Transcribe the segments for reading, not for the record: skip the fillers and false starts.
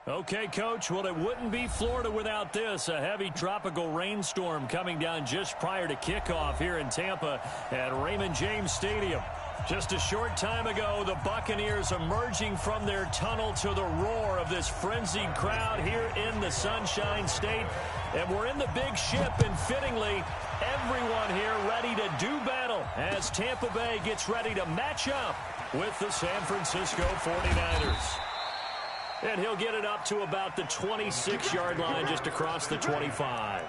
Okay, Coach. Well, it wouldn't be Florida without this. A heavy tropical rainstorm coming down just prior to kickoff here in Tampa at Raymond James Stadium. Just a short time ago, the Buccaneers emerging from their tunnel to the roar of this frenzied crowd here in the Sunshine State. And we're in the big ship, and fittingly, everyone here ready to do battle as Tampa Bay gets ready to match up with the San Francisco 49ers. And he'll get it up to about the 26-yard line just across the 25.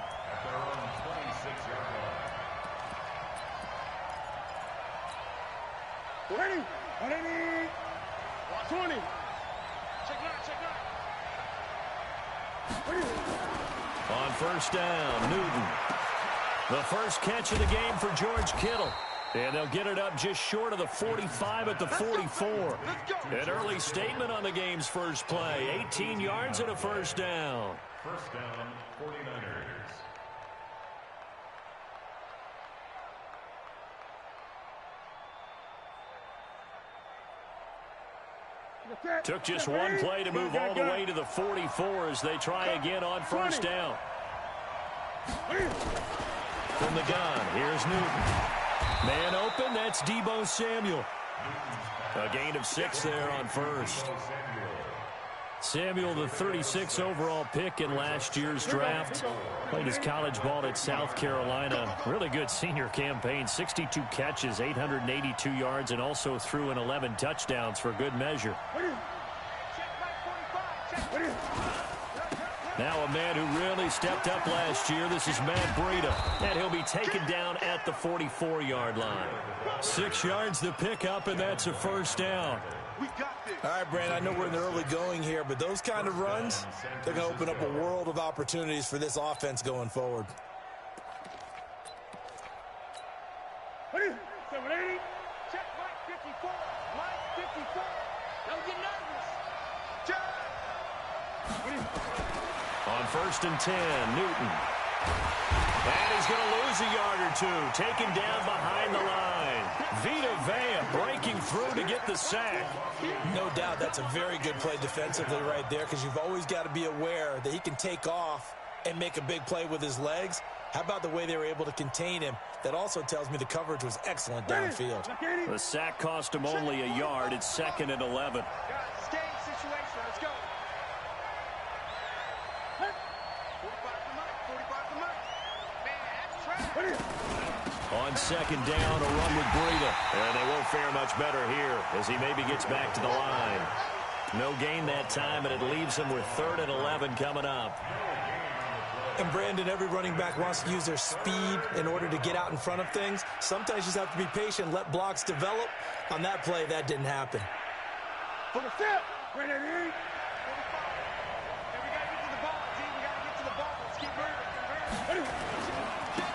Ready? 20. On first down, Newton. The first catch of the game for George Kittle. And they'll get it up just short of the 45 at the 44. An early statement on the game's first play. 18 yards and a first down. First down, 49ers. Took just one play to move all the way to the 44 as they try again on first down. From the gun, here's Newton. Man open, that's Deebo Samuel. A gain of 6 there on first. Samuel, the 36 overall pick in last year's draft. Played his college ball at South Carolina. Really good senior campaign. 62 catches, 882 yards, and also threw in 11 touchdowns for good measure. Now a man who really stepped up last year. This is Matt Breida. And he'll be taken down at the 44-yard line. 6 yards to pick up, and that's a first down. All right, Brandon, I know we're in the early going here, but those kind of runs, they're going to open up a world of opportunities for this offense going forward. Ready? 780. Check Mike 54. Mike 54. Don't get nervous. Check. On first and 10, Newton. And he's going to lose a yard or two. Taken down behind the line. Vita Vea breaking through to get the sack. No doubt that's a very good play defensively right there, because you've always got to be aware that he can take off and make a big play with his legs. How about the way they were able to contain him? That also tells me the coverage was excellent downfield. The sack cost him only a yard. It's 2nd and 11. Stay in situation. Let's go. 45 to Mike. Man, that's trash. On second down, a run with Breida. And they won't fare much better here as he maybe gets back to the line. No gain that time, and it leaves him with 3rd and 11 coming up. And Brandon, every running back wants to use their speed in order to get out in front of things. Sometimes you just have to be patient, let blocks develop. On that play, that didn't happen. For the step. Ready? 45. Hey, we got to get to the ball, team. We got to get to the ball. Let's keep moving.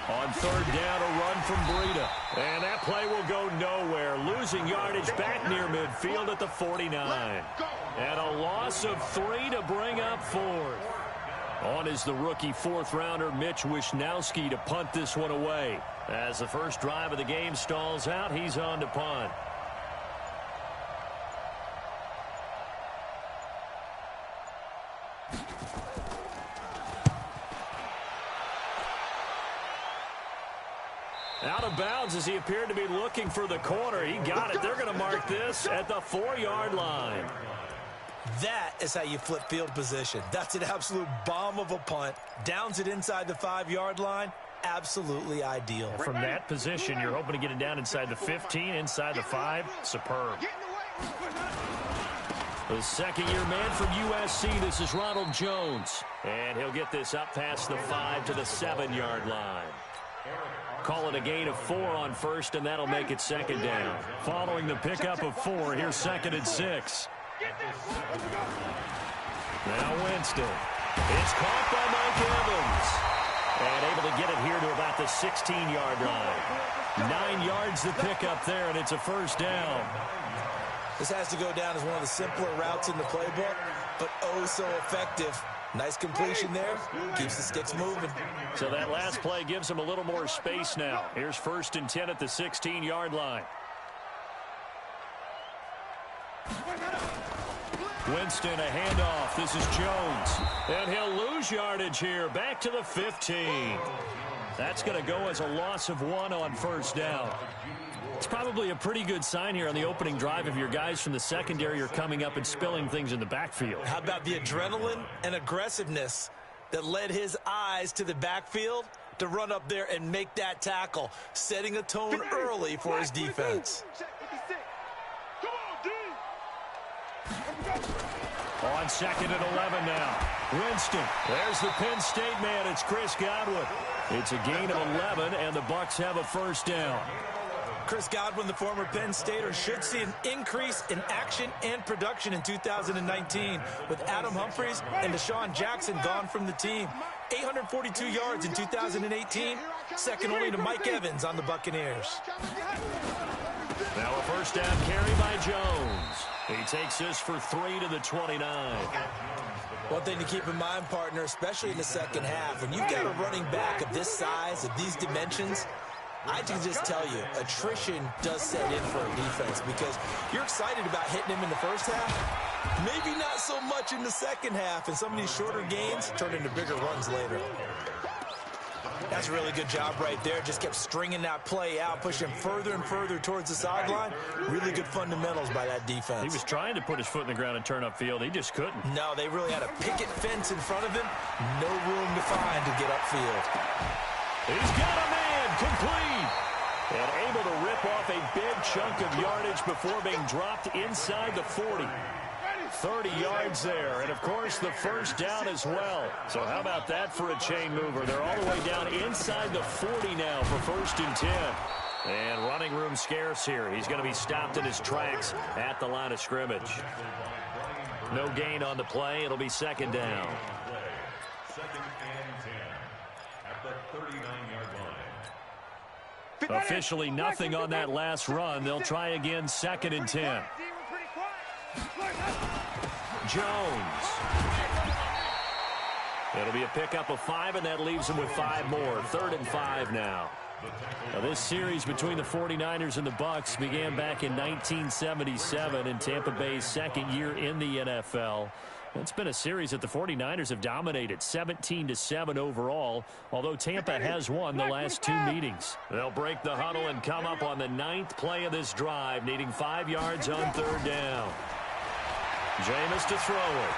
On third down, a run from Breida. And that play will go nowhere. Losing yardage back near midfield at the 49. And a loss of 3 to bring up 4th. On is the rookie 4th-rounder Mitch Wishnowsky to punt this one away. As the first drive of the game stalls out, he's on to punt. Out of bounds as he appeared to be looking for the corner. He got it. They're going to mark this at the 4-yard line. That is how you flip field position. That's an absolute bomb of a punt. Downs it inside the 5-yard line. Absolutely ideal. From that position, you're hoping to get it down inside the 15, inside the 5. Superb. The second-year man from USC, this is Ronald Jones. And he'll get this up past the 5 to the 7-yard line. Call it a gain of 4 on first, and that'll make it 2nd down. Following the pickup of 4, here's 2nd and 6. Now Winston. It's caught by Mike Evans. And able to get it here to about the 16-yard line. 9 yards to pick up there, and it's a first down. This has to go down as one of the simpler routes in the playbook, but oh so effective. Nice completion there. Keeps the sticks moving. So that last play gives him a little more space now. Here's 1st and 10 at the 16-yard line. Winston, a handoff. This is Jones. And he'll lose yardage here. Back to the 15. That's going to go as a loss of 1 on first down. It's probably a pretty good sign here on the opening drive if your guys from the secondary are coming up and spilling things in the backfield. How about the adrenaline and aggressiveness that led his eyes to the backfield to run up there and make that tackle, setting a tone early for his defense. On 2nd and 11 now. Winston. There's the Penn State man. It's Chris Godwin. It's a gain of 11, and the Bucs have a first down. Chris Godwin, the former Penn Stater, should see an increase in action and production in 2019 with Adam Humphries and Deshaun Jackson gone from the team. 842 yards in 2018, second only to Mike Evans on the Buccaneers. Now a first down carry by Jones. He takes this for 3 to the 29. One thing to keep in mind, partner, especially in the second half, when you've got a running back of this size, of these dimensions, I can just tell you, attrition does set in for a defense because you're excited about hitting him in the first half. Maybe not so much in the second half, and some of these shorter gains turn into bigger runs later. That's a really good job right there. Just kept stringing that play out, pushing further and further towards the sideline. Really good fundamentals by that defense. He was trying to put his foot in the ground and turn upfield. He just couldn't. No, they really had a picket fence in front of him. No room to find to get upfield. He's got a man complete. And able to rip off a big chunk of yardage before being dropped inside the 40. 30 yards there, and of course the first down as well. So how about that for a chain mover? They're all the way down inside the 40 now for 1st and 10. And running room scarce here. He's going to be stopped in his tracks at the line of scrimmage. No gain on the play. It'll be 2nd down. 2nd and 10 at the 39-yard line. Officially nothing on that last run. They'll try again 2nd and 10. Jones. It'll be a pickup of 5, and that leaves him with 5 more. 3rd and 5 now. Now this series between the 49ers and the Bucs began back in 1977 in Tampa Bay's 2nd year in the NFL. It's been a series that the 49ers have dominated, 17-7 overall, although Tampa has won the last 2 meetings. They'll break the huddle and come up on the 9th play of this drive, needing 5 yards on 3rd down. Jameis to throw it.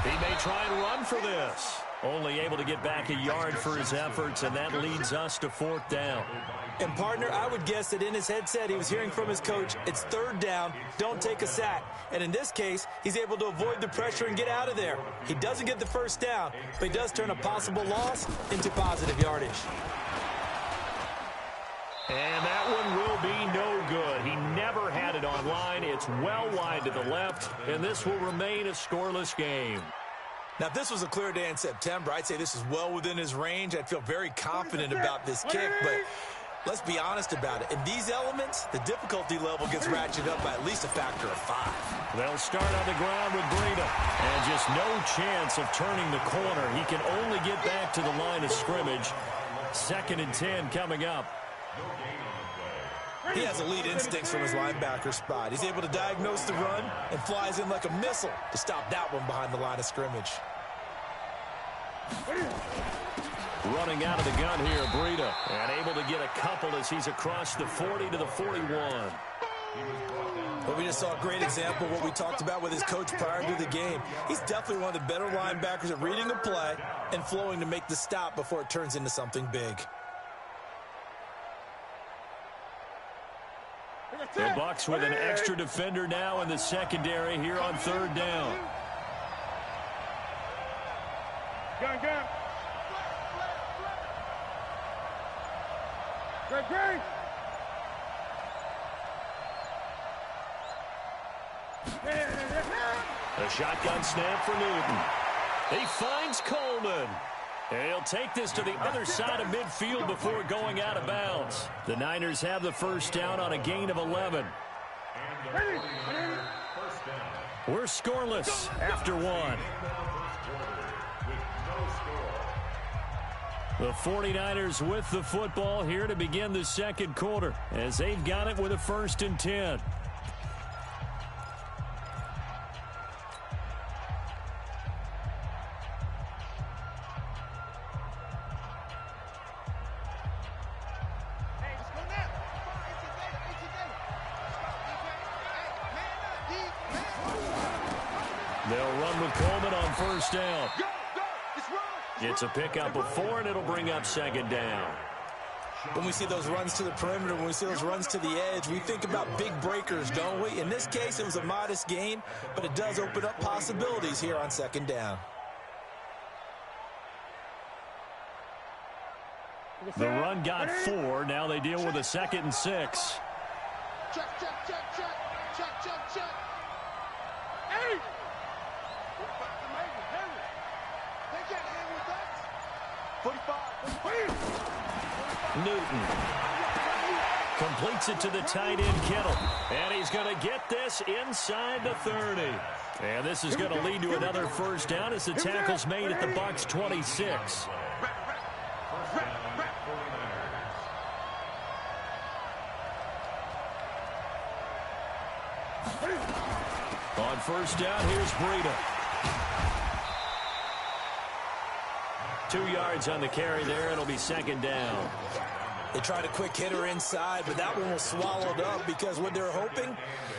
He may try and run for this. Only able to get back a yard for his efforts, and that leads us to 4th down. And, partner, I would guess that in his headset he was hearing from his coach, it's 3rd down, don't take a sack. And in this case, he's able to avoid the pressure and get out of there. He doesn't get the first down, but he does turn a possible loss into positive yardage. And that one will be no good. He never had it on line. It's well wide to the left, and this will remain a scoreless game. Now, if this was a clear day in September, I'd say this is well within his range. I'd feel very confident about this kick, but let's be honest about it. In these elements, the difficulty level gets ratcheted up by at least a factor of 5. They'll start on the ground with Breida, and just no chance of turning the corner. He can only get back to the line of scrimmage. 2nd and 10 coming up. He has elite instincts from his linebacker spot. He's able to diagnose the run and flies in like a missile to stop that one behind the line of scrimmage. Running out of the gun here, Breida, and able to get a couple as he's across the 40 to the 41. But we just saw a great example of what we talked about with his coach prior to the game. He's definitely one of the better linebackers at reading a play and flowing to make the stop before it turns into something big. The Bucs with an extra defender now in the secondary here on 3rd down. Gun. Great. A shotgun snap for Newton. He finds Coleman. And he'll take this to the other side of midfield before going out of bounds. The Niners have the first down on a gain of 11. We're scoreless after 1. The 49ers with the football here to begin the 2nd quarter as they've got it with a 1st and 10. They'll run with Coleman on first down. Go, go, let's run. It's a pickup of 4, and it'll bring up second down. When we see those runs to the perimeter, when we see those runs to the edge, we think about big breakers, don't we? In this case, it was a modest gain, but it does open up possibilities here on second down. The run got 4. Now they deal with a 2nd and 6. Check, check, check, check, check, check, check. Hey! They can't hang with us. 45. Newton completes it to the tight end, Kittle. And he's going to get this inside the 30. And this is going to lead to another first down as the tackle's made at the Bucs 26. On first down, here's Breida. 2 yards on the carry there. It'll be second down. They tried a quick hitter inside, but that one was swallowed up because what they're hoping,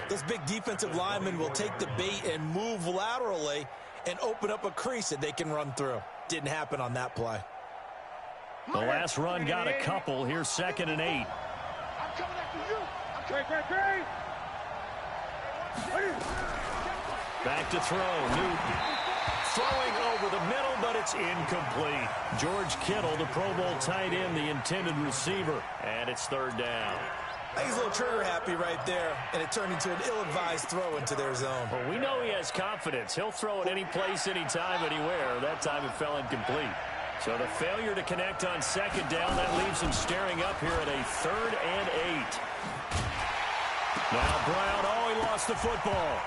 those big defensive linemen will take the bait and move laterally and open up a crease that they can run through. Didn't happen on that play. The last run got a couple. Here's 2nd and 8. I'm coming after you. I'm great. Back to throw. Newton throwing over the middle, but it's incomplete. George Kittle, the Pro Bowl tight end, the intended receiver. And it's third down. I think he's a little trigger happy right there, and it turned into an ill-advised throw into their zone. Well, we know he has confidence. He'll throw it any place, anytime, anywhere. That time it fell incomplete. So the failure to connect on second down, that leaves him staring up here at a 3rd and 8. Now Brown, he lost the football.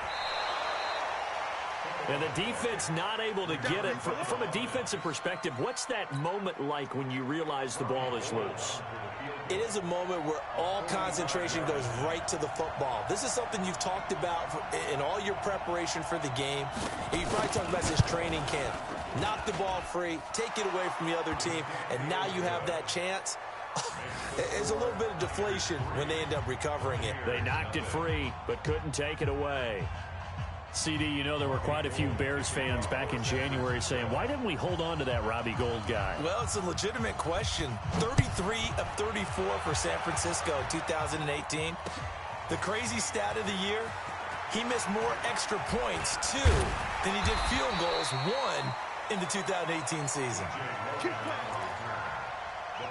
And the defense not able to get it. From a defensive perspective, what's that moment like when you realize the ball is loose? It is a moment where all concentration goes right to the football. This is something you've talked about in all your preparation for the game. And you probably talked about this training camp. Knock the ball free, take it away from the other team, and now you have that chance. There's a little bit of deflation when they end up recovering it. They knocked it free, but couldn't take it away. CD, you know there were quite a few Bears fans back in January saying, why didn't we hold on to that Robbie Gould guy? Well, it's a legitimate question. 33 of 34 for San Francisco in 2018. The crazy stat of the year, he missed more extra points, 2, than he did field goals, 1, in the 2018 season. The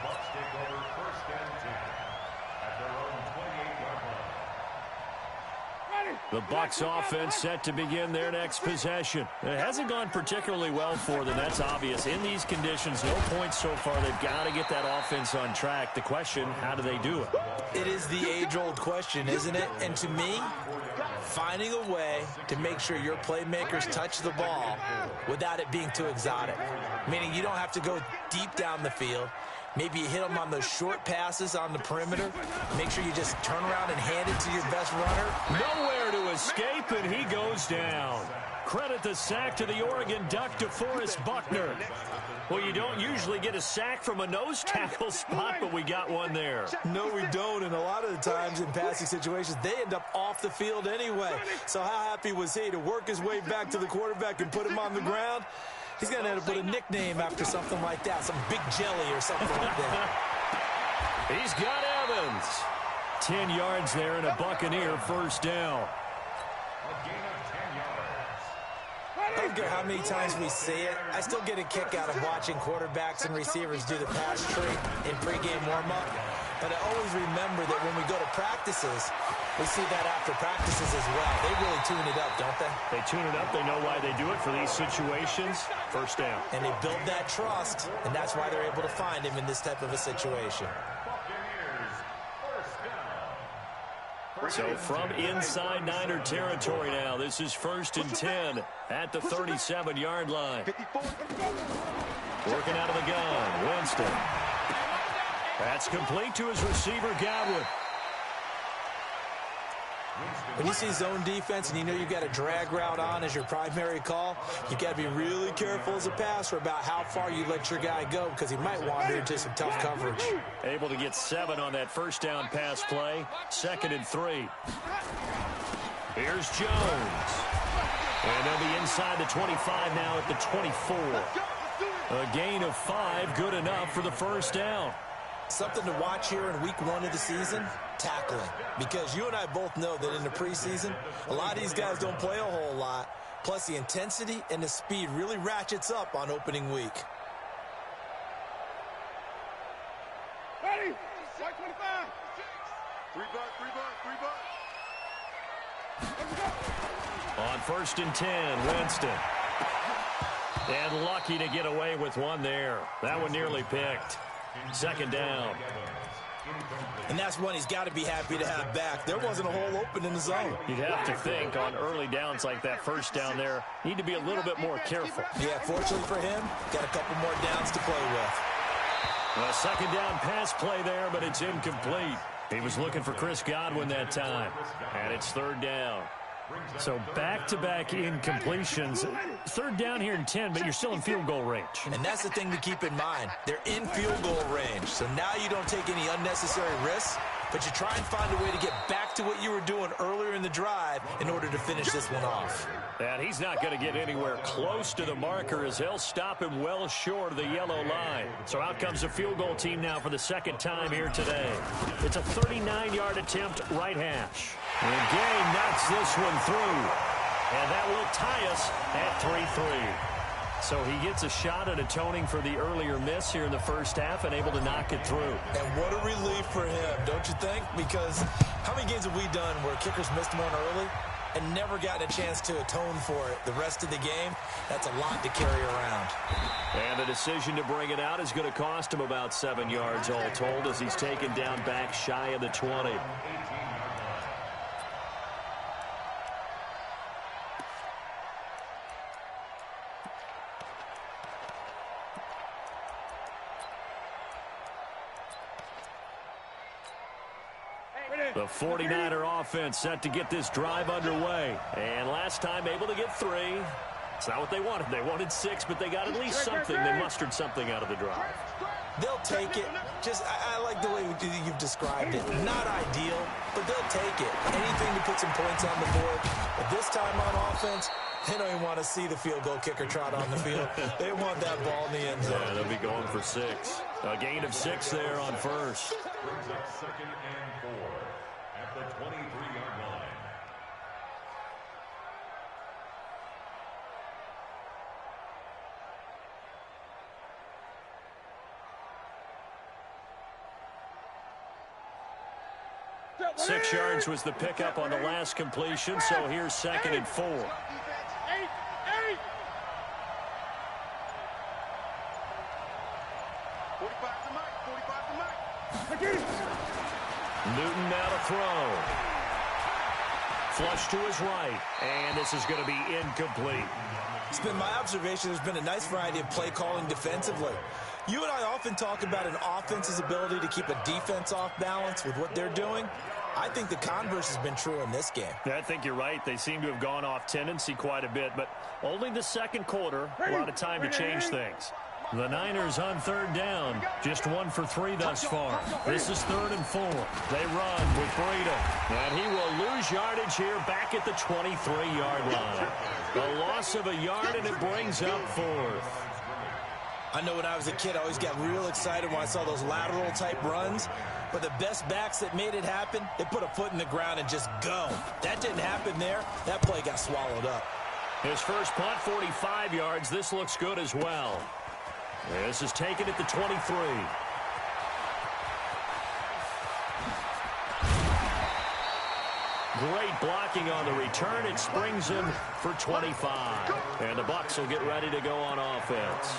Bucs take over 1st and 10 at their own 28-yard line. The Bucs offense set to begin their next possession. It hasn't gone particularly well for them. That's obvious. In these conditions, no points so far. They've got to get that offense on track. The question, how do they do it? It is the age-old question, isn't it? And to me, finding a way to make sure your playmakers touch the ball without it being too exotic. Meaning you don't have to go deep down the field. Maybe you hit them on those short passes on the perimeter. Make sure you just turn around and hand it to your best runner. Nowhere to escape, and he goes down. Credit the sack to the Oregon Duck, DeForest Buckner. Well, you don't usually get a sack from a nose tackle spot, but we got one there. No, we don't, and a lot of the times in passing situations, they end up off the field anyway. So how happy was he to work his way back to the quarterback and put him on the ground? He's going to end up with a nickname after something like that, some big jelly or something like that. He's got Evans. 10 yards there and a Buccaneer first down. A gain of 10 yards. I don't care how many times we see it. I still get a kick out of watching quarterbacks and receivers do the pass tree in pregame warm-up. But I always remember that when we go to practices, we see that after practices as well. They really tune it up, don't they? They tune it up. They know why they do it for these situations. First down. And they build that trust, and that's why they're able to find him in this type of a situation. Buccaneers, 1st down. So from inside Niner territory now, this is 1st and 10 at the 37-yard line. 54. Working out of the gun, Winston. That's complete to his receiver, Godwin. When you see zone defense and you know you've got a drag route on as your primary call, you've got to be really careful as a passer about how far you let your guy go because he might wander into some tough coverage. Able to get 7 on that first down pass play. 2nd and 3. Here's Jones. And they'll be inside the 25 now at the 24. A gain of 5, good enough for the first down. Something to watch here in week 1 of the season, tackling. Because you and I both know that in the preseason, a lot of these guys don't play a whole lot. Plus, the intensity and the speed really ratchets up on opening week. Ready? White 25. 3 bucks. On 1st and 10, Winston. And lucky to get away with one there. That one nearly picked. 2nd down. And that's one he's got to be happy to have back. There wasn't a hole open in the zone. You'd have to think on early downs like that first down there, need to be a little bit more careful. Yeah, fortunately for him, got a couple more downs to play with. A 2nd down pass play there, but it's incomplete. He was looking for Chris Godwin that time. And it's 3rd down. So back-to-back incompletions. 3rd down here in 10, but you're still in field goal range. And that's the thing to keep in mind. They're in field goal range. So now you don't take any unnecessary risks, but you try and find a way to get back to what you were doing earlier in the drive in order to finish this one off. And he's not going to get anywhere close to the marker as they'll stop him well short of the yellow line. So out comes the field goal team now for the 2nd time here today. It's a 39-yard attempt, right hash. And Gay knocks this one through. And that will tie us at 3-3. So he gets a shot at atoning for the earlier miss here in the first half and able to knock it through. And what a relief for him, don't you think? Because how many games have we done where kickers missed one early and never gotten a chance to atone for it the rest of the game? That's a lot to carry around. And the decision to bring it out is going to cost him about 7 yards all told as he's taken down back shy of the 20. The 49er offense set to get this drive underway. And last time able to get 3. It's not what they wanted. They wanted 6, but they got at least something. They mustered something out of the drive. They'll take it. Just, I like the way you've described it. Not ideal, but they'll take it. Anything to put some points on the board. But this time on offense, they don't even want to see the field goal kicker trot on the field. They want that ball in the end zone. Yeah, they'll be going for 6. A gain of 6 there on first. Brings up 2nd and 4 at the 23-yard line. Six yards was the pickup on the last completion, so here's 2nd and 4. 8. Newton now to throw. Flush to his right, and this is going to be incomplete. It's been my observation there's been a nice variety of play calling defensively. You and I often talk about an offense's ability to keep a defense off balance with what they're doing. I think the converse has been true in this game. I think you're right. They seem to have gone off tendency quite a bit, but only the 2nd quarter, a lot of time to change things. The Niners on 3rd down, just 1 for 3 thus far. This is 3rd and 4. They run with Breida, and he will lose yardage here back at the 23-yard line. A loss of a yard, and it brings up 4th. I know when I was a kid, I always got real excited when I saw those lateral-type runs. But the best backs that made it happen, they put a foot in the ground and just go. That didn't happen there. That play got swallowed up. His first punt, 45 yards. This looks good as well. This is taken at the 23. Great blocking on the return. It springs him for 25. And the Bucs will get ready to go on offense.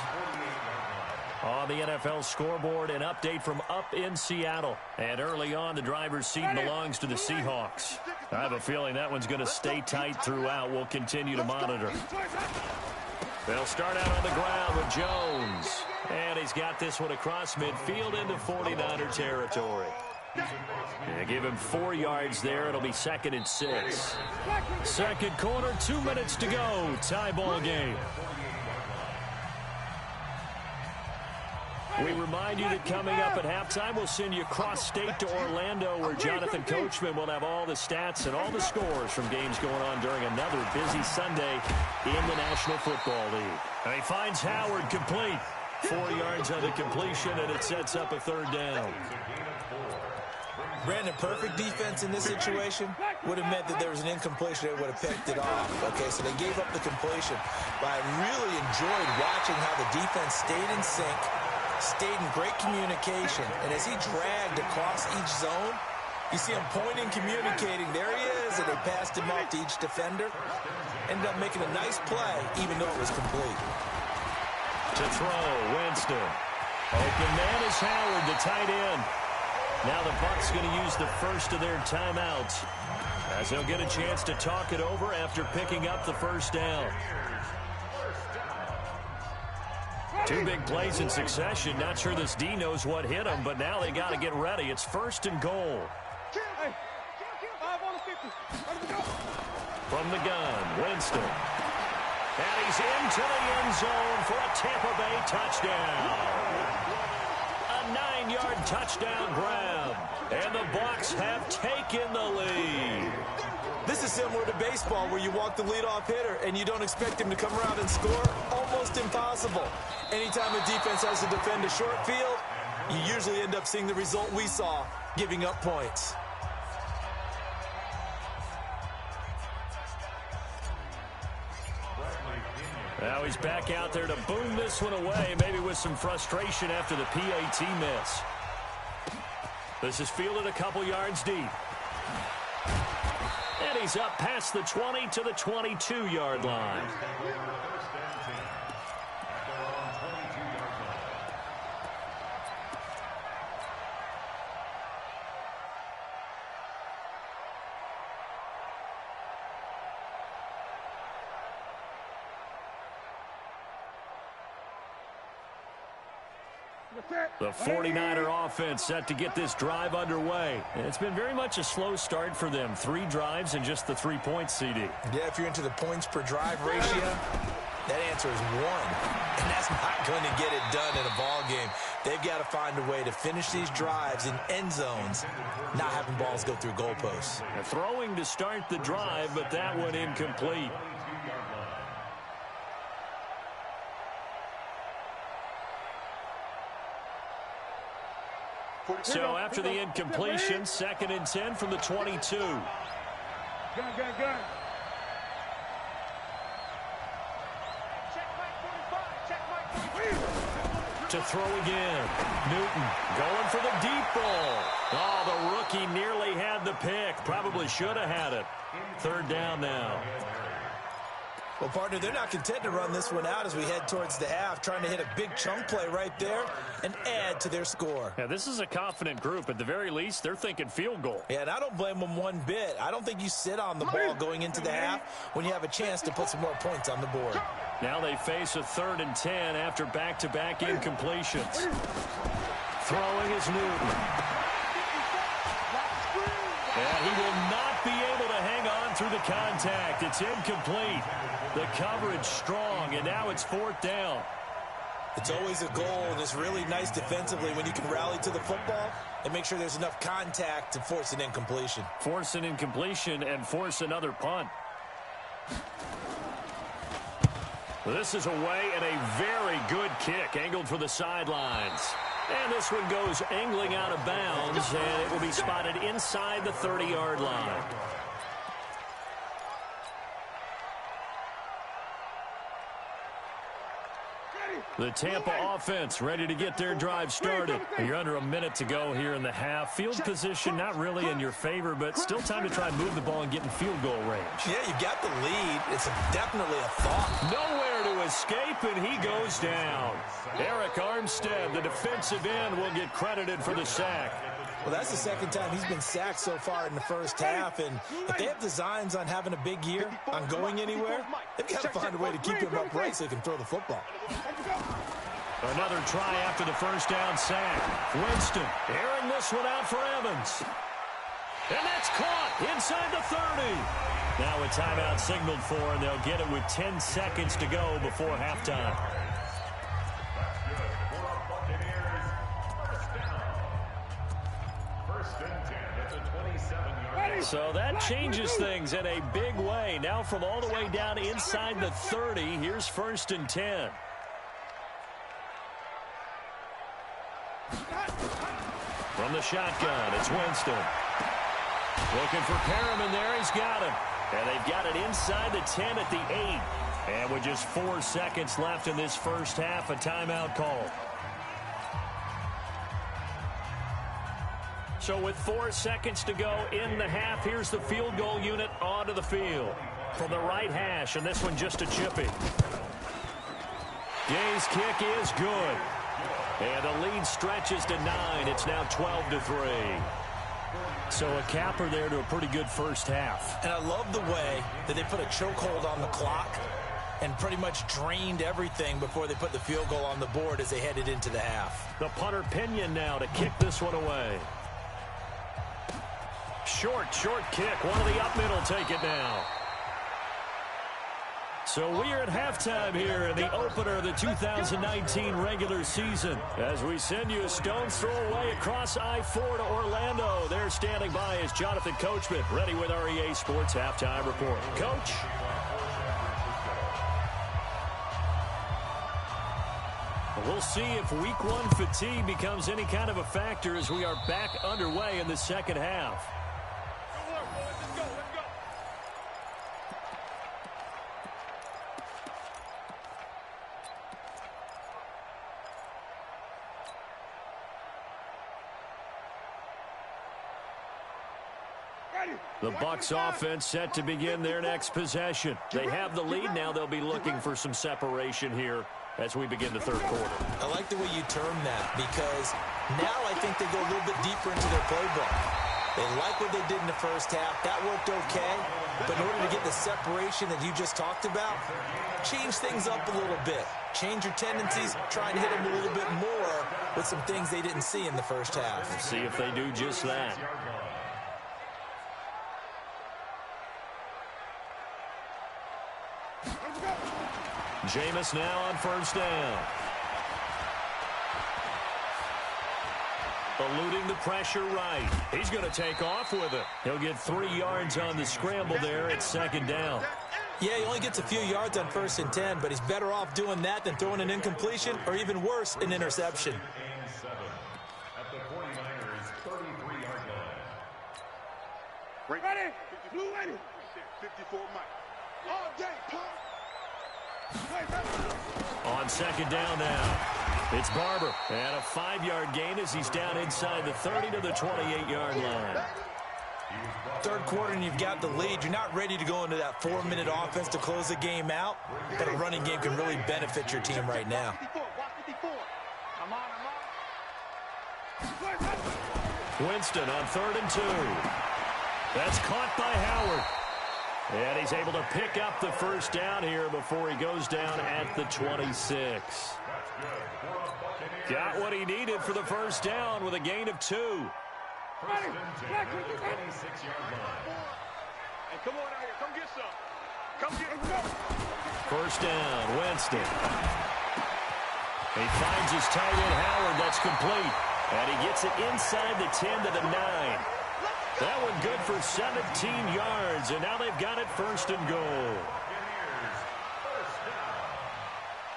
On the NFL scoreboard, an update from up in Seattle. And early on, the driver's seat belongs to the Seahawks. I have a feeling that one's going to stay tight throughout. We'll continue to monitor. They'll start out on the ground with Jones. And he's got this one across midfield into 49er territory. And give him 4 yards there. It'll be 2nd and 6. 2nd quarter, 2 minutes to go. Tie ball game. We remind you that coming up at halftime, we'll send you cross-state to Orlando, where Jonathan Coachman will have all the stats and all the scores from games going on during another busy Sunday in the National Football League. And he finds Howard complete. 4 yards on the completion, and it sets up a 3rd down. Brandon, perfect defense in this situation would have meant that there was an incompletion. They would have picked it off. Okay, so they gave up the completion. But I really enjoyed watching how the defense stayed in sync, stayed in great communication. And as he dragged across each zone, you see him pointing, communicating. There he is, and they passed him off to each defender. Ended up making a nice play, even though it was complete. To throw, Winston. Open man is Howard, the tight end. Now the Bucs going to use the first of their timeouts, as they'll get a chance to talk it over after picking up the 1st down. 2 big plays in succession. Not sure this D knows what hit him, but now they got to get ready. It's 1st and goal. From the gun, Winston. And he's into the end zone for a Tampa Bay touchdown. A 9-yard touchdown grab. And the Bucs have taken the lead. This is similar to baseball, where you walk the leadoff hitter and you don't expect him to come around and score. Almost impossible. Anytime a defense has to defend a short field, you usually end up seeing the result we saw, giving up points. Now he's back out there to boom this one away, maybe with some frustration after the PAT miss. This is fielded a couple yards deep. And he's up past the 20 to the 22-yard line. The 49er offense set to get this drive underway. And it's been very much a slow start for them. 3 drives and just the 3 points, CD. Yeah, if you're into the points per drive ratio, that answer is 1. And that's not going to get it done in a ball game. They've got to find a way to finish these drives in end zones, not having balls go through goalposts. Throwing to start the drive, but that one incomplete. So after the incompletion, 2nd and 10 from the 22. Gun. To throw again. Newton going for the deep ball. Oh, the rookie nearly had the pick. Probably should have had it. 3rd down now. Well, partner, they're not content to run this one out as we head towards the half, trying to hit a big chunk play right there and add to their score. Yeah, this is a confident group. At the very least, they're thinking field goal. Yeah, and I don't blame them one bit. I don't think you sit on the ball going into the half when you have a chance to put some more points on the board. Now they face a 3rd and 10 after back-to-back incompletions. Throwing is Newton. And he will not be able to hang on through the contact. It's incomplete. The coverage strong, and now it's 4th down. It's always a goal, and it's really nice defensively when you can rally to the football and make sure there's enough contact to force an incompletion. Force an incompletion and force another punt. This is away and a very good kick, angled for the sidelines. And this one goes angling out of bounds, and it will be spotted inside the 30-yard line. The Tampa offense ready to get their drive started. You're under a minute to go here in the half. Field position not really in your favor, but still time to try and move the ball and get in field goal range. Yeah, you've got the lead. It's definitely a thought. Nowhere to escape, and he goes down. Eric Armstead, the defensive end, will get credited for the sack. Well, that's the 2nd time he's been sacked so far in the first half, and if they have designs on having a big year, on going anywhere, they've got to find a way to keep him upright so he can throw the football. Another try after the first down sack. Winston airing this one out for Evans. And that's caught inside the 30. Now a timeout signaled for, and they'll get it with 10 seconds to go before halftime. So that changes things in a big way. Now from all the way down inside the 30, here's 1st and 10. From the shotgun, it's Winston. Looking for Perriman there. He's got him. And they've got it inside the 10 at the 8. And with just 4 seconds left in this first half, a timeout call. So with 4 seconds to go in the half, here's the field goal unit onto the field. From the right hash, and this one just a chippy. Gay's kick is good. And the lead stretches to 9. It's now 12-3. So a capper there to a pretty good first half. And I love the way that they put a chokehold on the clock and pretty much drained everything before they put the field goal on the board as they headed into the half. The punter Pinion now to kick this one away. Short kick. One of the up middle take it now. So we are at halftime here in the opener of the 2019 regular season. As we send you a stone's throw away across I-4 to Orlando. There standing by is Jonathan Coachman, ready with our EA Sports Halftime Report. Coach? We'll see if week 1 fatigue becomes any kind of a factor as we are back underway in the second half. The Bucs offense set to begin their next possession. They have the lead now. They'll be looking for some separation here as we begin the third quarter. I like the way you term that because now I think they go a little bit deeper into their playbook. They like what they did in the first half. That worked okay. But in order to get the separation that you just talked about, change things up a little bit. Change your tendencies. Try and hit them a little bit more with some things they didn't see in the first half. See if they do just that. Jameis now on first down. Eluding the pressure right. He's going to take off with it. He'll get 3 yards on the scramble there at second down. Yeah, he only gets a few yards on 1st and 10, but he's better off doing that than throwing an incompletion or even worse, an interception. At the 49ers 33-yard line. Ready? Blue ready. 54 Mike. All day, pump. On second down now, it's Barber. And a 5-yard gain as he's down inside the 30 to the 28-yard line. Third quarter and you've got the lead. You're not ready to go into that 4-minute offense to close the game out, but a running game can really benefit your team right now. Winston on 3rd and 2. That's caught by Howard. And he's able to pick up the first down here before he goes down at the 26. Got what he needed for the first down with a gain of 2. First and 10 at the 26-yard line. Hey, come on out here. Come get some. Come get some. First down, Winston. He finds his tight end, Howard. That's complete. And he gets it inside the 10 to the 9. That one good for 17 yards, and now they've got it 1st and goal. First down.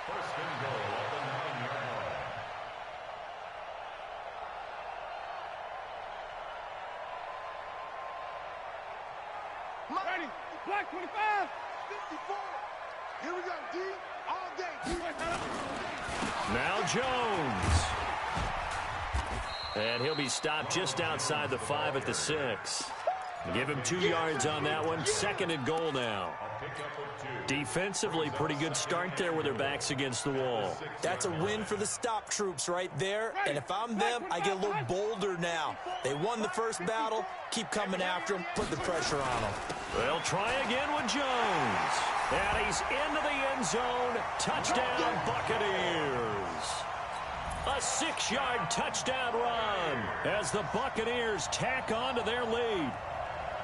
1st and goal at the 9-yard line. Ready. Black 25. 54. Here we go, D. All day. D. Now Jones. And he'll be stopped just outside the 5 at the 6. Give him 2 yards on that one. 2nd and goal now. Defensively, pretty good start there with their backs against the wall. That's a win for the stop troops right there. And if I'm them, I get a little bolder now. They won the first battle. Keep coming after them. Put the pressure on them. They'll try again with Jones. And he's into the end zone. Touchdown, Buccaneers. A 6-yard touchdown run as the Buccaneers tack on to their lead.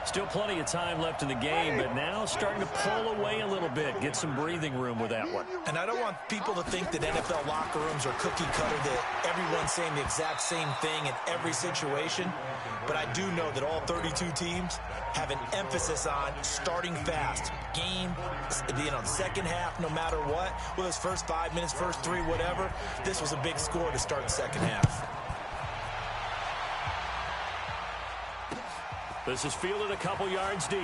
Still plenty of time left in the game, but now starting to pull away a little bit. Get some breathing room with that one. And I don't want people to think that NFL locker rooms are cookie cutter, that everyone's saying the exact same thing in every situation. But I do know that all 32 teams have an emphasis on starting fast. Game, the second half, no matter what. Whether it's first 5 minutes, first 3, whatever. This was a big score to start the second half. This is fielded a couple yards deep.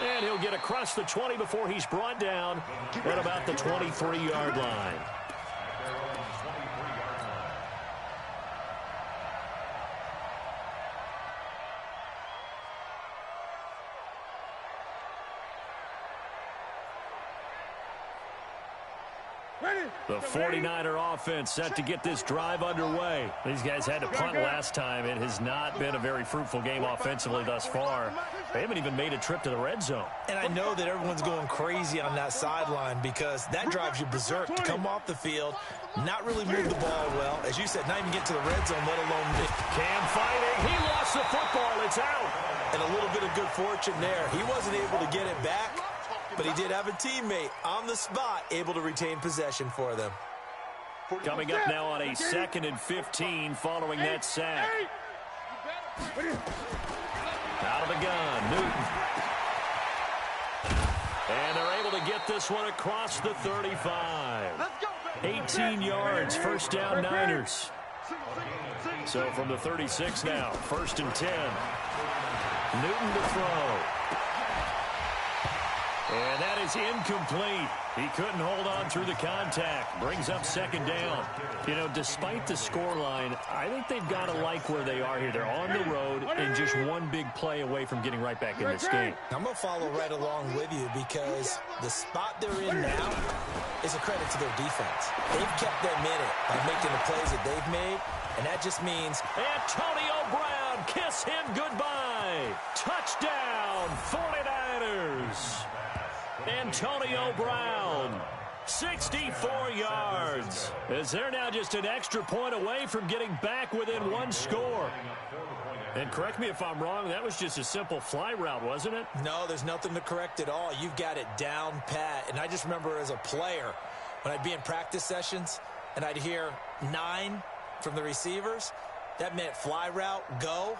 And he'll get across the 20 before he's brought down at about the 23-yard line. The 49er offense set to get this drive underway. These guys had to punt last time. It has not been a very fruitful game offensively thus far. They haven't even made a trip to the red zone. And I know that everyone's going crazy on that sideline because that drives you berserk to come off the field, not really move the ball well. As you said, not even get to the red zone, let alone Cam fighting. He lost the football. It's out. And a little bit of good fortune there. He wasn't able to get it back, but he did have a teammate on the spot able to retain possession for them. Coming up now on a 2nd and 15 following that sack. Out of the gun, Newton. And they're able to get this one across the 35. 18 yards, first down Niners. So from the 36 now, 1st and 10. Newton to throw. And that is incomplete. He couldn't hold on through the contact. Brings up 2nd down. You know, despite the scoreline, I think they've got to like where they are here. They're on the road and just one big play away from getting right back in this game. I'm going to follow right along with you because the spot they're in now is a credit to their defense. They've kept them in it by making the plays that they've made, and that just means Antonio Brown, kiss him goodbye. Touchdown, 49ers. Antonio Brown, 64 yards. As they're now just an extra point away from getting back within one score. And correct me if I'm wrong, that was just a simple fly route, wasn't it? No, there's nothing to correct at all. You've got it down pat. And I just remember as a player, when I'd be in practice sessions and I'd hear 9 from the receivers, that meant fly route, go,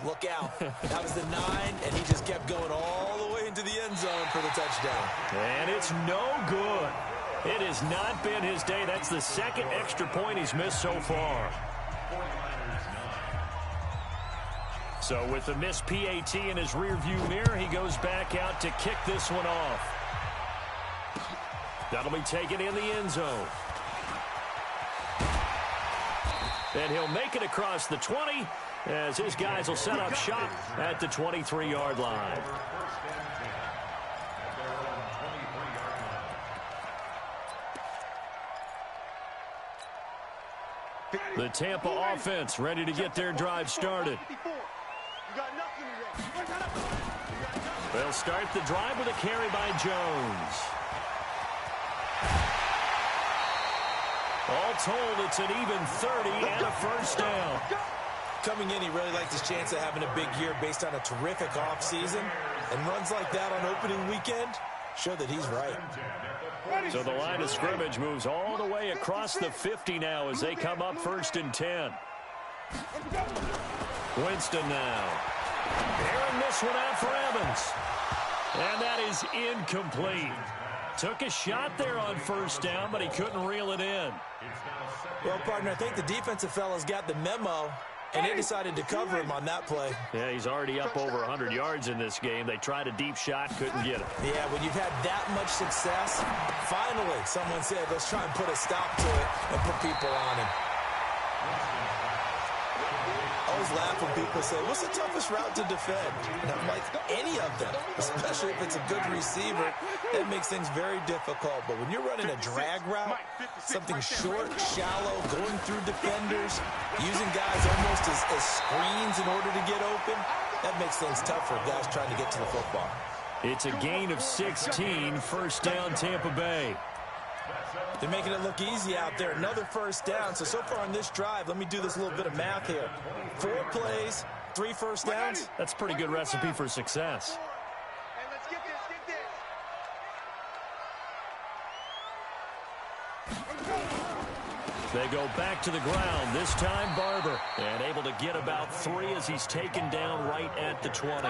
look out. That was the 9, and he just kept going all the way into the end zone for the touchdown. And it's no good. It has not been his day. That's the 2nd extra point he's missed so far. So with the missed PAT in his rearview mirror, he goes back out to kick this one off. That'll be taken in the end zone. And he'll make it across the 20 as his guys will set up shop at the 23-yard line. The Tampa offense ready to get their drive started. They'll start the drive with a carry by Jones. All told, it's an even 30 and a first down. Coming in, he really liked his chance of having a big year based on a terrific offseason. And runs like that on opening weekend show that he's right. So the line of scrimmage moves all the way across the 50 now as they come up 1st and 10. Winston now. Airing this one out for Evans. And that is incomplete. Took a shot there on 1st down, but he couldn't reel it in. Well, partner, I think the defensive fellas got the memo, and they decided to cover him on that play. Yeah, he's already up over 100 yards in this game. They tried a deep shot, couldn't get it. Yeah, when you've had that much success, finally someone said, let's try and put a stop to it and put people on him. I always laugh when people say, what's the toughest route to defend? And I'm like, any of them, especially if it's a good receiver, that makes things very difficult. But when you're running a drag route, something short, shallow, going through defenders, using guys almost as screens in order to get open, that makes things tough for guys trying to get to the football. It's a gain of 16, 1st down Tampa Bay. They're making it look easy out there. Another 1st down. So far on this drive, let me do this little bit of math here. 4 plays, 3 first downs? That's a pretty good recipe for success. Hey, let's get this, They go back to the ground, this time Barber. And able to get about 3 as he's taken down right at the 20.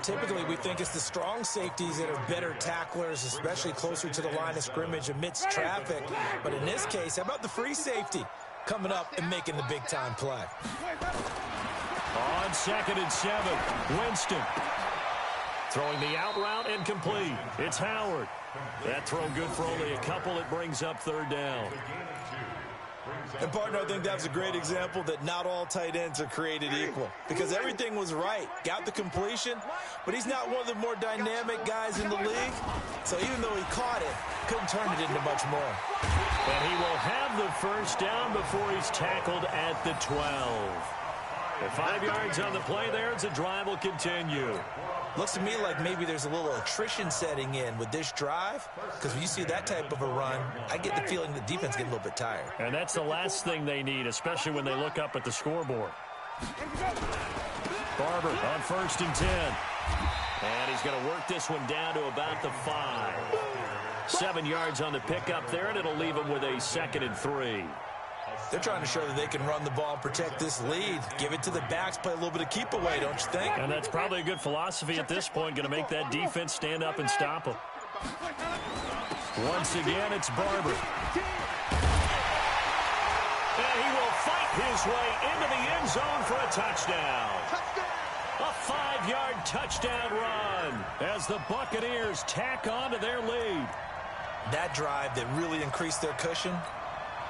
Typically, we think it's the strong safeties that are better tacklers, especially closer to the line of scrimmage amidst traffic. But in this case, how about the free safety coming up and making the big-time play? On 2nd and 7, Winston. Throwing the out route and complete. It's Howard. That throw good for only a couple. It brings up 3rd down. And, partner, I think that was a great example that not all tight ends are created equal, because everything was right. Got the completion, but he's not one of the more dynamic guys in the league. So even though he caught it, couldn't turn it into much more. And he will have the 1st down before he's tackled at the 12. And 5 yards on the play there as the drive will continue. Looks to me like maybe there's a little attrition setting in with this drive, because when you see that type of a run, I get the feeling the defense gets a little bit tired. And that's the last thing they need, especially when they look up at the scoreboard. Barber on 1st and 10. And he's going to work this one down to about the 5. 7 yards on the pickup there, and it'll leave him with a 2nd and 3. They're trying to show that they can run the ball and protect this lead. Give it to the backs, play a little bit of keep away, don't you think? And that's probably a good philosophy at this point, going to make that defense stand up and stop them. Once again, it's Barber. And he will fight his way into the end zone for a touchdown. A 5-yard touchdown run as the Buccaneers tack on to their lead. That drive that really increased their cushion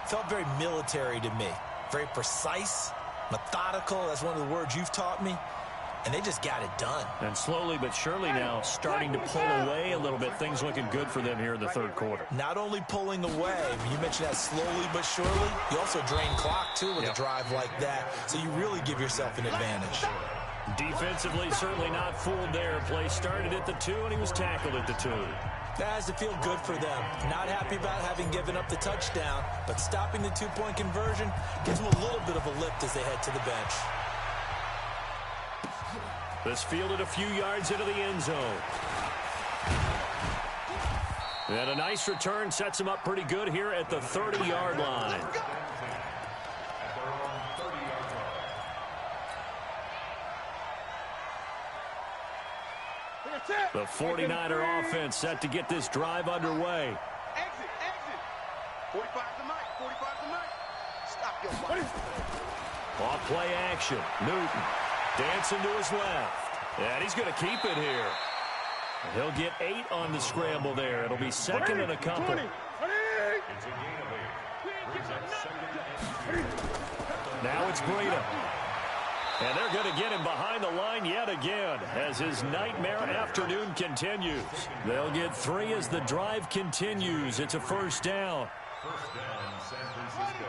felt very military to me. Very precise, methodical. That's one of the words you've taught me. And they just got it done. And slowly but surely now starting to pull away a little bit. Things looking good for them here in the 3rd quarter. Not only pulling away, you mentioned that slowly but surely, you also drain clock, too, with a drive like that. So you really give yourself an advantage. Defensively, certainly not fooled there. Play started at the 2, and he was tackled at the 2. That has to feel good for them. Not happy about having given up the touchdown, but stopping the 2-point conversion gives them a little bit of a lift as they head to the bench. This fielded a few yards into the end zone. And a nice return sets him up pretty good here at the 30-yard line. The 49er offense set to get this drive underway. Exit. 45 to Mike. 45 to Mike. Stop your body. Off play action. Newton dancing to his left. And he's going to keep it here. He'll get 8 on the scramble there. It'll be 2nd and a couple. Now it's Breida. And they're going to get him behind the line yet again as his nightmare afternoon continues. They'll get 3 as the drive continues. It's a 1st down. First down, San Francisco.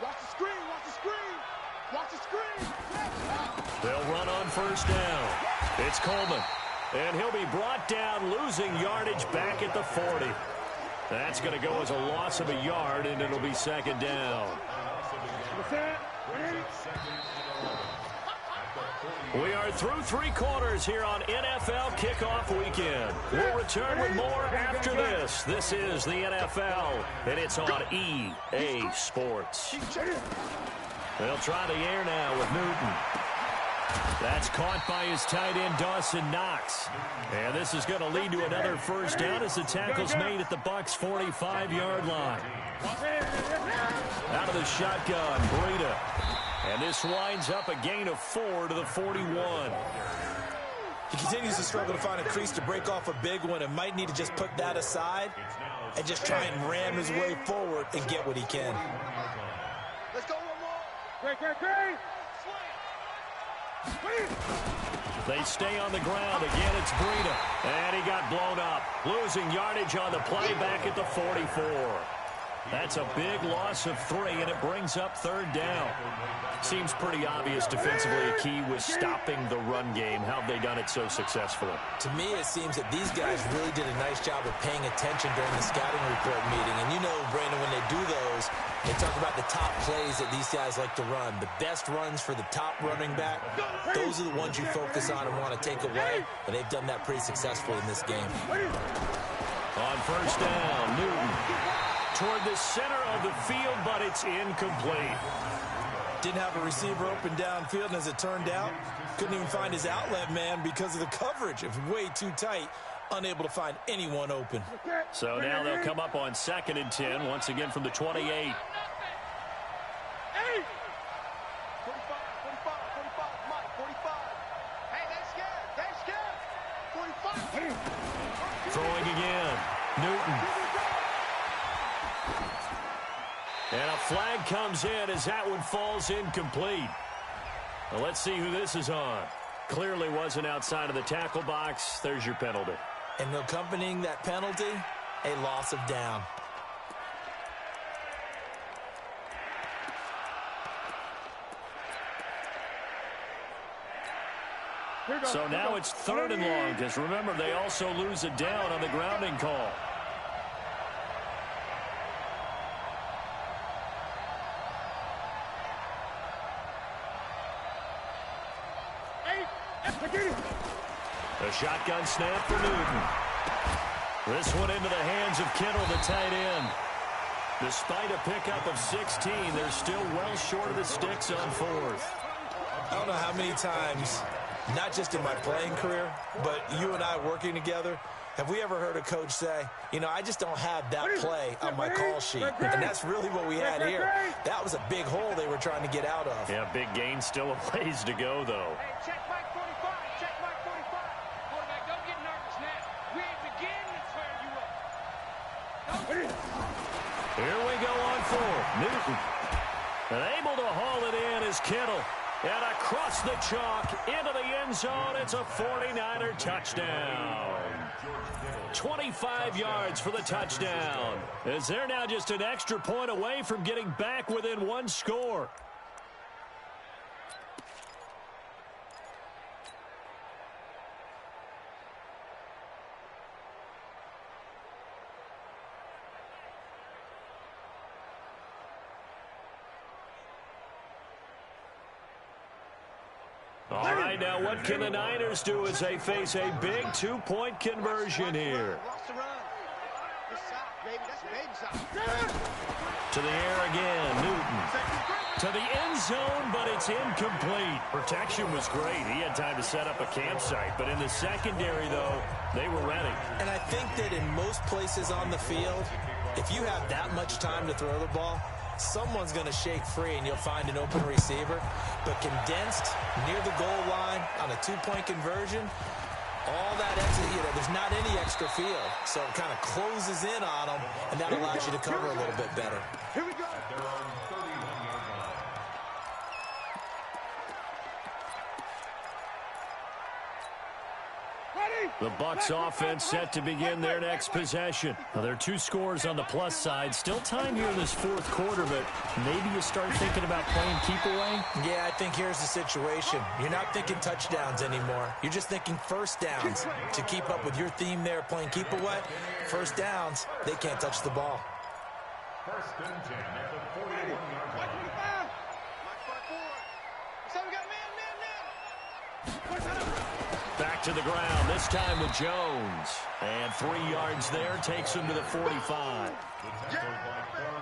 Watch the screen. Watch the screen. They'll run on 1st down. It's Coleman. And he'll be brought down, losing yardage back at the 40. That's going to go as a loss of a yard, and it'll be 2nd down. We are through 3 quarters here on NFL Kickoff Weekend. We'll return with more after this. This is the NFL, and it's on EA Sports. They'll try the air now with Newton. That's caught by his tight end, Dawson Knox. And this is going to lead to another 1st down as the tackle's made at the Bucs' 45-yard line. Out of the shotgun, Breida. And this winds up a gain of 4 to the 41. He continues to struggle to find a crease to break off a big one and might need to just put that aside and just try and ram his way forward and get what he can. Let's go one more. They stay on the ground. Again, it's Breida. And he got blown up. Losing yardage on the play back at the 44. That's a big loss of 3, and it brings up 3rd down. Seems pretty obvious defensively a key was stopping the run game. How have they done it so successfully? To me, it seems that these guys really did a nice job of paying attention during the scouting report meeting. And you know, Brandon, when they do those, they talk about the top plays that these guys like to run. The best runs for the top running back, those are the ones you focus on and want to take away. And they've done that pretty successfully in this game. On 1st down, Newton toward the center of the field, but it's incomplete. Didn't have a receiver open downfield, and as it turned out, couldn't even find his outlet man because of the coverage. It was way too tight, unable to find anyone open. So now they'll come up on 2nd and 10, once again from the 28. 45, 45, Mike, 45. Hey, they're scared. 45. Throwing again, Newton. And a flag comes in as that one falls incomplete. Well, let's see who this is on. Clearly wasn't outside of the tackle box. There's your penalty. And accompanying that penalty, a loss of down. So now it's 3rd and long, because remember, they also lose a down on the grounding call. A shotgun snap for Newton. This one into the hands of Kittle, the tight end. Despite a pickup of 16, they're still well short of the sticks on 4th. I don't know how many times, not just in my playing career, but you and I working together, have we ever heard a coach say, you know, I just don't have that play on my call sheet. And that's really what we had here. That was a big hole they were trying to get out of. Yeah, big gain, still a ways to go, though. Hey, check Mike 45. Check Mike 45. Quarterback, don't get nervous now. We ain't beginning to tear you up. Here we go on 4th. Newton. And able to haul it in is Kittle. And across the chalk into the end zone. It's a 49er touchdown. 25 yards for the touchdown. As they're now just an extra point away from getting back within 1 score. All right, now what can the Niners do as they face a big 2-point conversion here? Watch the run. This side, baby. That's baby side. To the air again, Newton. To the end zone, but it's incomplete. Protection was great. He had time to set up a campsite, but in the secondary, though, they were ready. And I think that in most places on the field, if you have that much time to throw the ball, someone's going to shake free and you'll find an open receiver. But condensed near the goal line on a 2-point conversion, all that extra, you know, there's not any extra field. So it kind of closes in on them, and that allows you to cover a little bit better. Here we go. The Bucs offense set to begin their next possession. Now, there are 2 scores on the plus side. Still time here in this 4th quarter, but maybe you start thinking about playing keep away? Yeah, I think here's the situation. You're not thinking touchdowns anymore. You're just thinking first downs. To keep up with your theme there, playing keep away, first downs, they can't touch the ball. 1st and 10 at the 41-yard line. Mike 5-4. So we got man. Back to the ground, this time with Jones. And 3 yards there, takes him to the 45.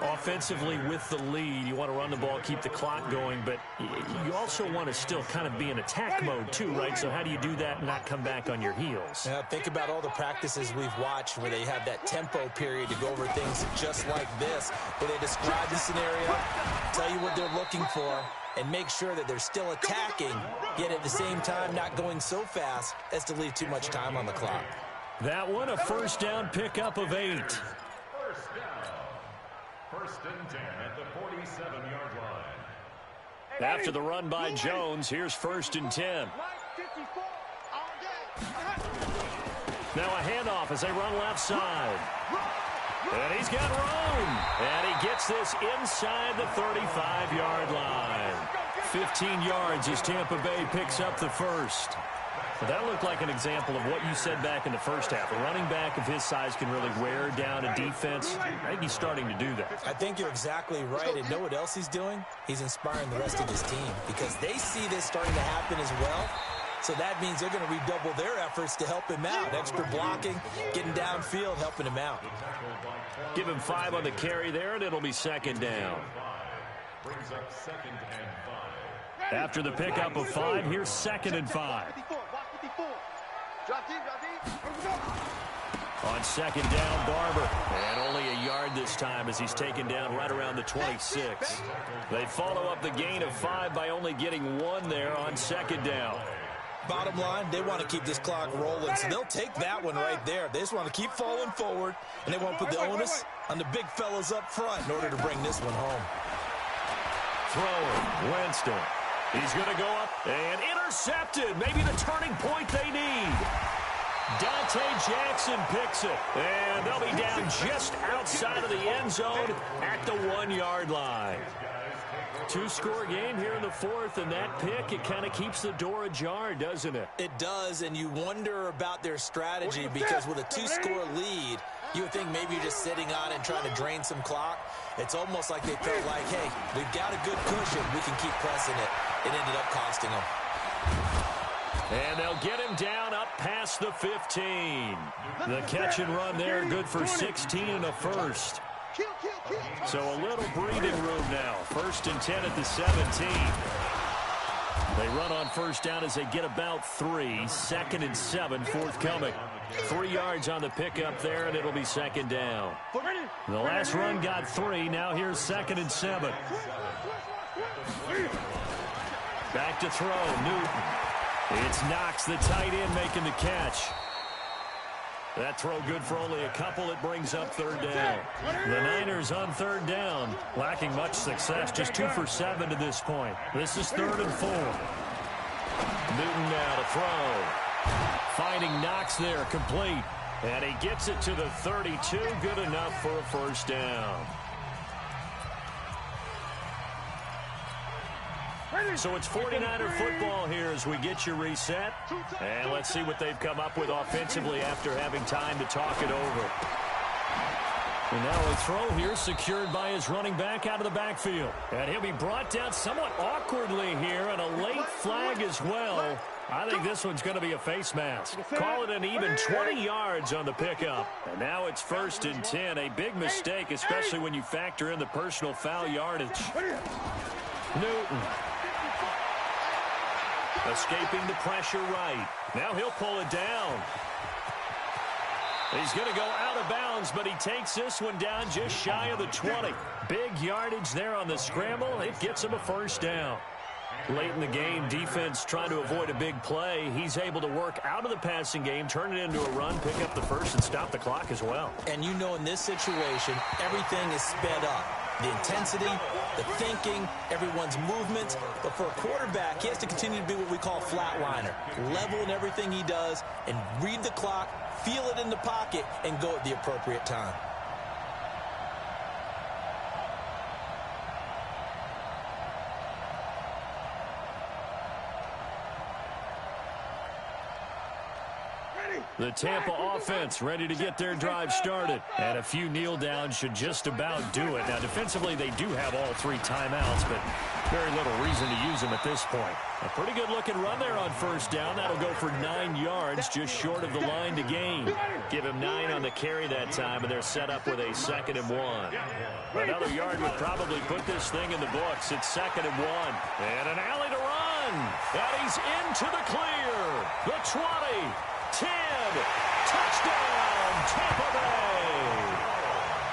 Offensively with the lead, you want to run the ball, keep the clock going, but you also want to still kind of be in attack mode too, right? So how do you do that and not come back on your heels? Now, think about all the practices we've watched where they have that tempo period to go over things just like this, where they describe the scenario, tell you what they're looking for, and make sure that they're still attacking, yet at the same time not going so fast as to leave too much time on the clock. That one, a first down pickup of 8. 1st down. 1st and 10 at the 47-yard line. After the run by Jones, here's 1st and 10. Mike 54 all day. Now a handoff as they run left side. And he's got room. And he gets this inside the 35-yard line. 15 yards as Tampa Bay picks up the first. But that looked like an example of what you said back in the first half. A running back of his size can really wear down a defense. I think he's starting to do that. I think you're exactly right. And know what else he's doing? He's inspiring the rest of his team because they see this starting to happen as well. So that means they're going to redouble their efforts to help him out. Extra blocking, getting downfield, helping him out. Give him 5 on the carry there, and it'll be second down. Brings up 2nd and 5. After the pickup of 5, here's 2nd and 5. On 2nd down, Barber. And only a yard this time as he's taken down right around the 26. They follow up the gain of 5 by only getting 1 there on 2nd down. Bottom line, they want to keep this clock rolling, so they'll take that one right there. They just want to keep falling forward, and they want to put the onus on the big fellas up front in order to bring this one home. Throwing, Winston. He's going to go up and intercepted. Maybe the turning point they need. Dante Jackson picks it. And they'll be down just outside of the end zone at the 1-yard line. 2-score game here in the 4th, and that pick, it kind of keeps the door ajar, doesn't it? It does, and you wonder about their strategy because with a 2-score lead, you would think maybe you're just sitting on it and trying to drain some clock. It's almost like they felt like, hey, we've got a good cushion. We can keep pressing it. It ended up costing them. And they'll get him down up past the 15. The catch and run there, good for 16 and a first. So a little breathing room now. 1st and 10 at the 17. They run on first down as they get about 3. 2nd and 7 forthcoming. 3 yards on the pickup there, and it'll be 2nd down. The last run got 3. Now here's 2nd and 7. Back to throw, Newton. It's Knox, the tight end, making the catch. That throw good for only a couple. It brings up 3rd down. The Niners on 3rd down, lacking much success, just 2 for 7 to this point. This is 3rd and 4. Newton now to throw. Finding Knox there, complete. And he gets it to the 32, good enough for a first down. So it's 49er football here as we get you reset. And let's see what they've come up with offensively after having time to talk it over. And now a throw here secured by his running back out of the backfield. And he'll be brought down somewhat awkwardly here, and a late flag as well. I think this one's going to be a face mask. Call it an even 20 yards on the pickup. And now it's 1st and 10. A big mistake, especially when you factor in the personal foul yardage. Newton. Escaping the pressure right. Now he'll pull it down. He's going to go out of bounds, but he takes this one down just shy of the 20. Big yardage there on the scramble. It gets him a first down. Late in the game, defense trying to avoid a big play. He's able to work out of the passing game, turn it into a run, pick up the first, and stop the clock as well. And you know in this situation, everything is sped up. The intensity, the thinking, everyone's movement. But for a quarterback, he has to continue to be what we call flatliner. Level in everything he does and read the clock, feel it in the pocket, and go at the appropriate time. The Tampa offense ready to get their drive started. And a few kneel downs should just about do it. Now, defensively, they do have all 3 timeouts, but very little reason to use them at this point. A pretty good-looking run there on first down. That'll go for 9 yards, just short of the line to gain. Give him 9 on the carry that time, and they're set up with a 2nd and 1. Another yard would probably put this thing in the books. It's 2nd and 1. And an alley to run. And he's into the clear. The 20. 10, touchdown, Tampa Bay.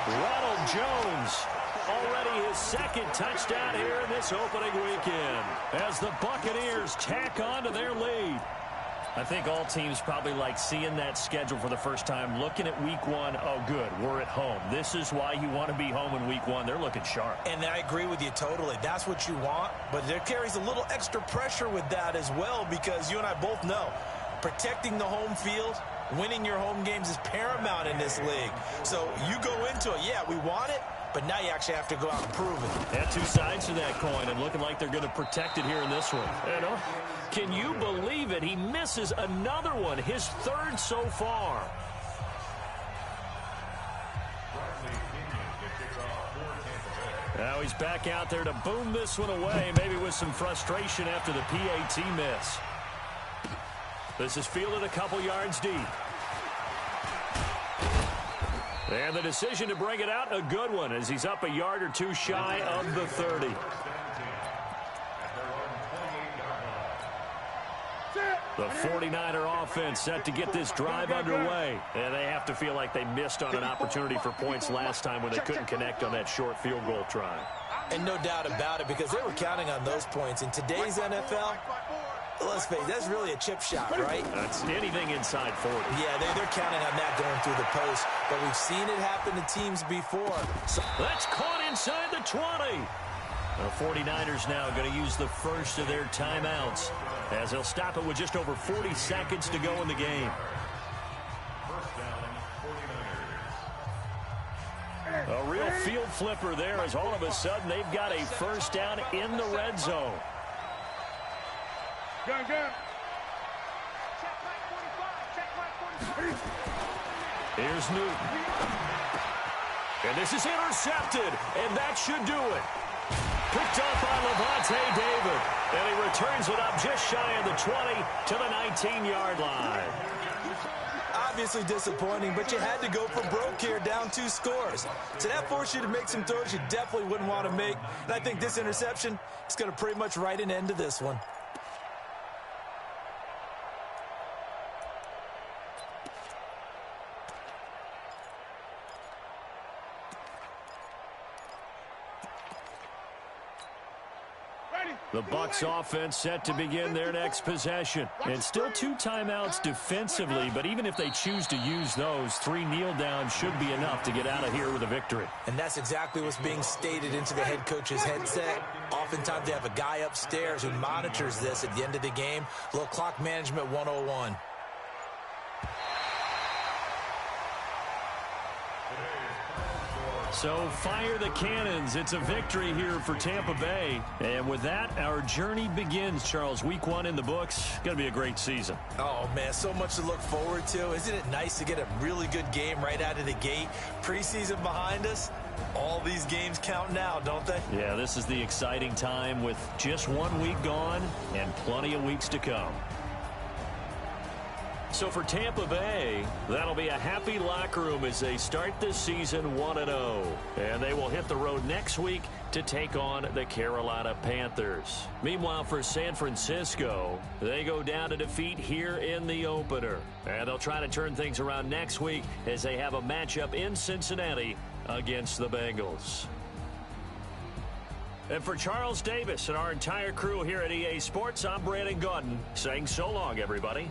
Ronald Jones, already his 2nd touchdown here in this opening weekend, as the Buccaneers tack on to their lead. I think all teams probably like seeing that schedule for the first time, looking at week 1. Oh, good, we're at home. This is why you want to be home in week 1. They're looking sharp. And I agree with you totally. That's what you want, but there carries a little extra pressure with that as well, because you and I both know protecting the home field Winning your home games is paramount in this league. So you go into it, yeah, we want it, but now you actually have to go out and prove it. Had two sides to that coin, and looking like they're going to protect it here in this one. Can you believe it? He misses another one, his third so far. Now he's back out there to boom this one away, maybe with some frustration after the PAT miss. This is fielded a couple yards deep. And the decision to bring it out, a good one, as he's up a yard or two shy of the 30. The 49er offense set to get this drive underway. And they have to feel like they missed on an opportunity for points last time when they couldn't connect on that short field goal try. And no doubt about it, because they were counting on those points. In today's NFL, let's face it, that's really a chip shot, right? That's anything inside 40. Yeah, they're counting on that going through the post. But we've seen it happen to teams before. So that's caught inside the 20. The 49ers now going to use the first of their timeouts, as they'll stop it with just over 40 seconds to go in the game. A real field flipper there, as all of a sudden they've got a first down in the red zone. Gun. Here's Newton. And this is intercepted, and that should do it. Picked up by Lavonte David. And he returns it up just shy of the 20 to the 19-yard line. Obviously disappointing, but you had to go for broke here, down 2 scores. So that forced you to make some throws you definitely wouldn't want to make. And I think this interception is going to pretty much write an end to this one. The Bucs offense set to begin their next possession. And still 2 timeouts defensively, but even if they choose to use those, 3 kneel downs should be enough to get out of here with a victory. And that's exactly what's being stated into the head coach's headset. Oftentimes they have a guy upstairs who monitors this at the end of the game. A little clock management 101. So fire the cannons. It's a victory here for Tampa Bay. And with that, our journey begins, Charles. Week 1 in the books. Going to be a great season. Oh, man, so much to look forward to. Isn't it nice to get a really good game right out of the gate? Preseason behind us. All these games count now, don't they? Yeah, this is the exciting time with just 1 week gone and plenty of weeks to come. So for Tampa Bay, that'll be a happy locker room as they start this season 1-0. And they will hit the road next week to take on the Carolina Panthers. Meanwhile, for San Francisco, they go down to defeat here in the opener. And they'll try to turn things around next week as they have a matchup in Cincinnati against the Bengals. And for Charles Davis and our entire crew here at EA Sports, I'm Brandon Gaudin saying so long, everybody.